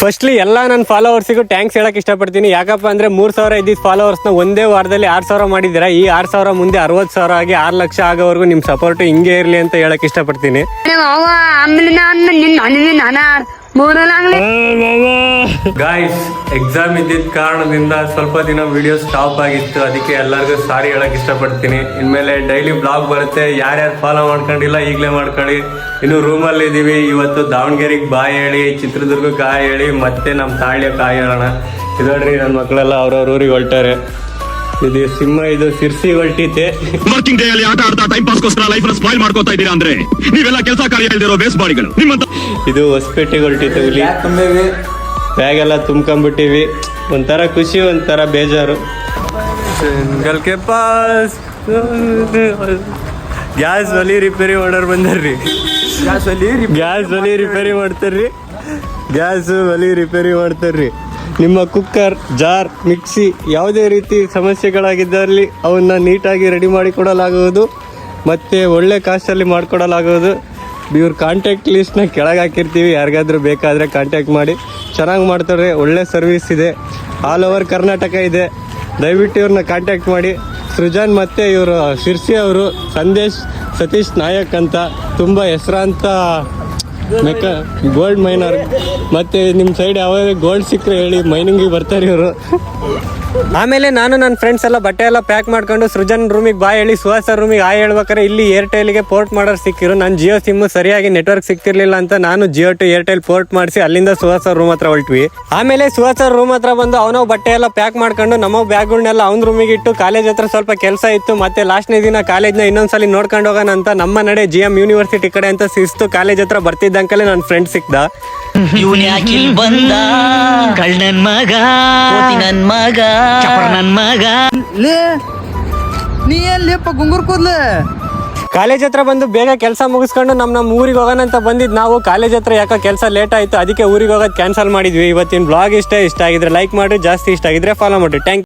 Firstly ಎಲ್ಲ ನನ್ನ ಫಾಲೋವರ್ಸಿಗೂ thanks ಹೇಳಕ್ ಇಷ್ಟಪಡ್ತೀನಿ. ಯಾಕಪ್ಪ ಅಂದ್ರೆ 3,000 ಇದ್ದಿದ್ದ ಫಾಲೋವರ್ಸ್ನ ಒಂದೇ ವಾರದಲ್ಲಿ 6,000 ಮಾಡಿದ್ದೀರಾ. ಈ 6,000 ಮುಂದೆ 60,000 ಆಗಿ 6 ಲಕ್ಷ ಆಗೋವರೆಗೂ ನಿಮ್ ಸಪೋರ್ಟ್ ಹಿಂಗೆ ಇರ್ಲಿ ಅಂತ ಹೇಳಕ್ ಇಷ್ಟಪಡ್ತೀನಿ. ಗಾಯ್ಸ್, ಎಕ್ಸಾಮ್ ಇದ್ದಿದ್ದ ಕಾರಣದಿಂದ ಸ್ವಲ್ಪ ದಿನ ವಿಡಿಯೋ ಸ್ಟಾಪ್ ಆಗಿತ್ತು. ಅದಕ್ಕೆ ಎಲ್ಲರಿಗೂ ಸಾರಿ ಹೇಳಕ್ ಇಷ್ಟಪಡ್ತೀನಿ. ಇನ್ಮೇಲೆ ಡೈಲಿ ಬ್ಲಾಗ್ ಬರುತ್ತೆ. ಯಾರ್ಯಾರು ಫಾಲೋ ಮಾಡ್ಕೊಂಡಿಲ್ಲ ಈಗಲೇ ಮಾಡ್ಕೊಳ್ಳಿ. ಇನ್ನು ರೂಮಲ್ಲಿ ಇದೀವಿ. ಇವತ್ತು ದಾವಣಗೆರೆಗೆ ಬಾಯ್ ಹೇಳಿ, ಚಿತ್ರದುರ್ಗಕ್ಕೆ ಕಾಯಿ ಹೇಳಿ, ಮತ್ತೆ ನಮ್ಮ ತಾಳ್ಯ ಕಾಯಿ ಹೇಳೋಣ. ಇದೋಡ್ರಿ ನನ್ನ ಮಕ್ಕಳೆಲ್ಲ ಅವ್ರವ್ರ ಊರಿಗೆ ಹೊರಟಾರೆ. ಇದು ಸಿಂಹ, ಇದು ಸಿರ್ಸಿ ಹೊರಟಿತೆ. ವರ್ಕಿಂಗ್ ಡೇ ಅಲ್ಲಿ ಆಟ ಆಡ್ತಾ ಟೈಮ್ ಪಾಸ್ಗೋಸ್ಕರ ಲೈಫ್ ನ ಸ್ಪಾಯ್ಲ್ ಮಾಡ್ಕೋತಾ ಇದ್ದೀರಾ ಅಂದ್ರೆ ನೀವೆಲ್ಲ ಕೆಲಸ ಕಾರ್ಯ ಇಲ್ದಿರೋ ವೇಸ್ಟ್ ಬಾಡಿಗಳು ನಿಮ್ಮಂತ. ಇದು ಹೊಸಪೇಟೆಗೆ ಹೊರಟಿತೆ. ಹುಲಿ ಬ್ಯಾಗ್ ಎಲ್ಲ ತುಂಬ್ಕೊಂಡ್ಬಿಟ್ಟಿವಿ. ಒಂಥರ ಖುಷಿ, ಒಂಥರ ಬೇಜಾರು. ಗಲ್ಕೆ ಪಾಸ್ ಗ್ಯಾಸ್ ಒಲಿ ರಿಪೇರಿ ಮಾಡೋರು ಬಂದಾರ್ರಿ. ಗ್ಯಾಸ್ ಒಲಿ ರಿಪೇರಿ ಮಾಡ್ತಾರ್ರಿ. ಗ್ಯಾಸ್ ಒಲಿ ರಿಪೇರಿ ಮಾಡ್ತಾರ್ರಿ. ನಿಮ್ಮ ಕುಕ್ಕರ್, ಜಾರ್, ಮಿಕ್ಸಿ ಯಾವುದೇ ರೀತಿ ಸಮಸ್ಯೆಗಳಾಗಿದ್ದಲ್ಲಿ ಅವನ್ನ ನೀಟಾಗಿ ರೆಡಿ ಮಾಡಿಕೊಡಲಾಗುವುದು ಮತ್ತು ಒಳ್ಳೆ ಕಾಸ್ಟಲ್ಲಿ ಮಾಡಿಕೊಡಲಾಗುವುದು. ಇವ್ರ ಕಾಂಟ್ಯಾಕ್ಟ್ ಲಿಸ್ಟ್ನ ಕೆಳಗೆ ಹಾಕಿರ್ತೀವಿ. ಯಾರಿಗಾದ್ರೂ ಬೇಕಾದರೆ ಕಾಂಟ್ಯಾಕ್ಟ್ ಮಾಡಿ. ಚೆನ್ನಾಗಿ ಮಾಡ್ತಾರೆ. ಒಳ್ಳೆ ಸರ್ವಿಸ್ ಇದೆ. ಆಲ್ ಓವರ್ ಕರ್ನಾಟಕ ಇದೆ. ದಯವಿಟ್ಟು ಇವ್ರನ್ನ ಕಾಂಟ್ಯಾಕ್ಟ್ ಮಾಡಿ. ಸೃಜನ್ ಮತ್ತು ಇವರು ಶಿರ್ಸಿ ಅವರು ಸಂದೇಶ್ ಸತೀಶ್ ನಾಯಕ್ ಅಂತ ತುಂಬ ಹೆಸರಾಂತ ಗೋಲ್ಡ್ ಮೈನರ್. ಮತ್ತು ನಿಮ್ಮ ಸೈಡ್ ಯಾವಾಗ ಗೋಲ್ಡ್ ಸಿಕ್ಕರೆ ಹೇಳಿ, ಮೈನಿಂಗಿಗೆ ಬರ್ತಾರೆ ಇವರು. ಆಮೇಲೆ ನಾನು ನನ್ನ ಫ್ರೆಂಡ್ಸ್ ಎಲ್ಲ ಬಟ್ಟೆ ಎಲ್ಲ ಪ್ಯಾಕ್ ಮಾಡ್ಕೊಂಡು ಸೃಜನ್ ರೂಮಿಗೆ ಬಾಯ್ ಹೇಳಿ, ಸುಹಾಸ ರೂಮಿಗೆ ಆಯ್ ಹೇಳ್ಬೇಕಾರೆ ಇಲ್ಲಿ ಏರ್ಟೆಲ್ಗೆ ಪೋರ್ಟ್ ಮಾಡೋರು ಸಿಕ್ಕಿರು. ನಾನು ಜಿಯೋ ಸಿಮ್ಮು ಸರಿಯಾಗಿ ನೆಟ್ವರ್ಕ್ ಸಿಕ್ತಿರ್ಲಿಲ್ಲ ಅಂತ ನಾನು ಜಿಯೋ ಟು ಏರ್ಟೆಲ್ ಪೋರ್ಟ್ ಮಾಡಿಸಿ ಅಲ್ಲಿಂದ ಸುಹಾಸ ರೂಮ್ ಹತ್ರ ಹೊರಟ್ವಿ. ಆಮೇಲೆ ಸುಹಾಸ ರೂಮ್ ಹತ್ರ ಬಂದು ಅವನೋ ಬಟ್ಟೆ ಎಲ್ಲ ಪ್ಯಾಕ್ ಮಾಡ್ಕೊಂಡು ನಮ್ಮ ಬ್ಯಾಗ್ಗಳನ್ನೆಲ್ಲ ಅವ್ನ ರೂಮಿಗೆ ಇಟ್ಟು ಕಾಲೇಜ್ ಹತ್ರ ಸ್ವಲ್ಪ ಕೆಲಸ ಇತ್ತು. ಮತ್ತೆ ಲಾಸ್ಟ್ನೇ ದಿನ ಕಾಲೇಜ್ನ ಇನ್ನೊಂದ್ಸಲಿ ನೋಡ್ಕೊಂಡು ಹೋಗೋಣ ಅಂತ ನಮ್ಮ ನಡೆ GM ಯೂನಿವರ್ಸಿಟಿ ಕಡೆ ಅಂತ ಶಿಸ್ತು ಕಾಲೇಜ್ ಹತ್ರ ಬರ್ತಿದ್ದಂಕಲೇ ನನ್ನ ಫ್ರೆಂಡ್ ಸಿಕ್ದ. ಬಂದ ಕಳ್ಳನ್ ಮಗ, ನನ್ ಮಗ, ನನ್ ಮಗ. ನೀ ಎಲ್ಲಿಪ್ಪ ಗುಂಗುರ್ ಕೂದ್ಲೆ? ಕಾಲೇಜ್ ಹತ್ರ ಬಂದು ಬೇಗ ಕೆಲಸ ಮುಗಿಸ್ಕೊಂಡು ನಮ್ಮ ಊರಿಗೆ ಹೋಗೋಣ ಅಂತ ಬಂದಿದ್ದು ನಾವು. ಕಾಲೇಜ್ ಹತ್ರ ಯಾಕೋ ಕೆಲಸ ಲೇಟ್ ಆಯಿತು, ಅದಕ್ಕೆ ಊರಿಗೆ ಹೋಗೋದು ಕ್ಯಾನ್ಸಲ್ ಮಾಡಿದ್ವಿ. ಇವತ್ತಿನ ಬ್ಲಾಗ್ ಇಷ್ಟ ಆಗಿದ್ರೆ ಲೈಕ್ ಮಾಡಿ, ಜಾಸ್ತಿ ಇಷ್ಟ ಆಗಿದ್ರೆ ಫಾಲೋ ಮಾಡಿ. Thank you.